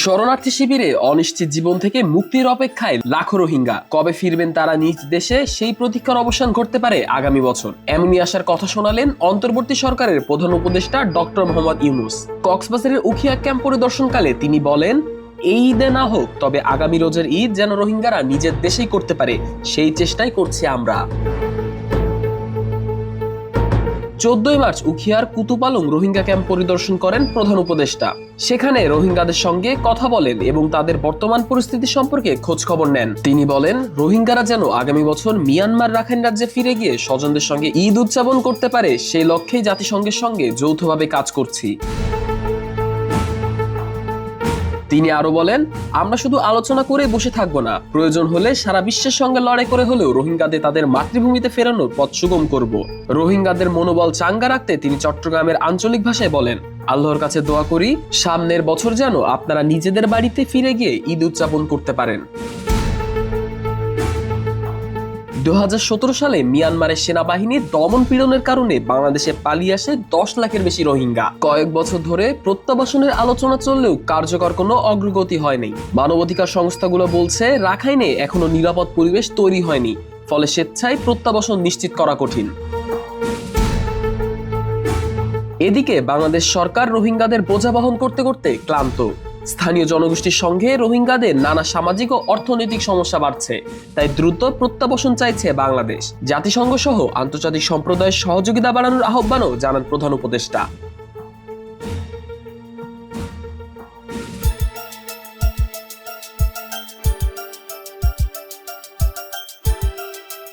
শরণার্থী শিবিরে অনিশ্চিত জীবন থেকে মুক্তির অপেক্ষায় লাখো রোহিঙ্গা। কবে ফিরবেন তারা নিজ দেশে, সেই প্রতীক্ষার অবসান ঘটতে পারে আগামী বছর। এমনই আশার কথা শোনালেন অন্তর্বর্তী সরকারের প্রধান উপদেষ্টা ডক্টর মোহাম্মদ ইউনূস। কক্সবাজারের উখিয়া ক্যাম্প পরিদর্শনকালে তিনি বলেন, এই ঈদে না হোক, তবে আগামী রোজার ঈদ যেন রোহিঙ্গারা নিজের দেশেই করতে পারে, সেই চেষ্টাই করছি আমরা। 14 মার্চ উখিয়ার কুতুপালং রোহিঙ্গা ক্যাম্প পরিদর্শন করেন প্রধান উপদেষ্টা। সেখানে রোহিঙ্গাদের সঙ্গে কথা বলেন এবং তাদের বর্তমান পরিস্থিতি সম্পর্কে খোঁজ খবর নেন। তিনি বলেন, রোহিঙ্গারা যেন আগামী বছর মিয়ানমার রাখাইন রাজ্যে ফিরে গিয়ে স্বজনদের সঙ্গে ঈদ উদযাপন করতে পারে, সেই লক্ষ্যেই জাতিসংঘের সঙ্গে যৌথভাবে কাজ করছি। তিনি আরো বলেন, আমরা শুধু আলোচনা করে বসে থাকবো না, প্রয়োজন হলে সারা বিশ্বের সঙ্গে লড়াই করে হলেও রোহিঙ্গাদের তাদের মাতৃভূমিতে ফেরানোর পথ সুগম করব। রোহিঙ্গাদের মনোবল চাঙ্গা রাখতে তিনি চট্টগ্রামের আঞ্চলিক ভাষায় বলেন, আল্লাহর কাছে দোয়া করি সামনের বছর যেন আপনারা নিজেদের বাড়িতে ফিরে গিয়ে ঈদ উদযাপন করতে পারেন। 2017 সালে মিয়ানমারের সেনাবাহিনীর দমন পীড়নের কারণে বাংলাদেশে পালিয়ে আসে 10 লাখের বেশি রোহিঙ্গা। কয়েক বছর ধরে প্রত্যাবাসনের আলোচনা চললেও কার্যকর কোনো অগ্রগতি হয়নি। মানবাধিকার সংস্থাগুলো বলছে, রাখাইনে এখনো নিরাপদ পরিবেশ তৈরি হয়নি, ফলে স্বেচ্ছায় প্রত্যাবাসন নিশ্চিত করা কঠিন। এদিকে বাংলাদেশ সরকার রোহিঙ্গাদের বোঝা বহন করতে করতে ক্লান্ত। স্থানীয় জনগোষ্ঠীর সঙ্গে রোহিঙ্গাদের নানা সামাজিক ও অর্থনৈতিক সমস্যা বাড়ছে, তাই দ্রুত প্রত্যাবাসন চাইছে বাংলাদেশ। জাতিসংঘ সহ আন্তর্জাতিক সম্প্রদায়ের সহযোগিতা বাড়ানোর আহ্বানও জানান প্রধান উপদেষ্টা।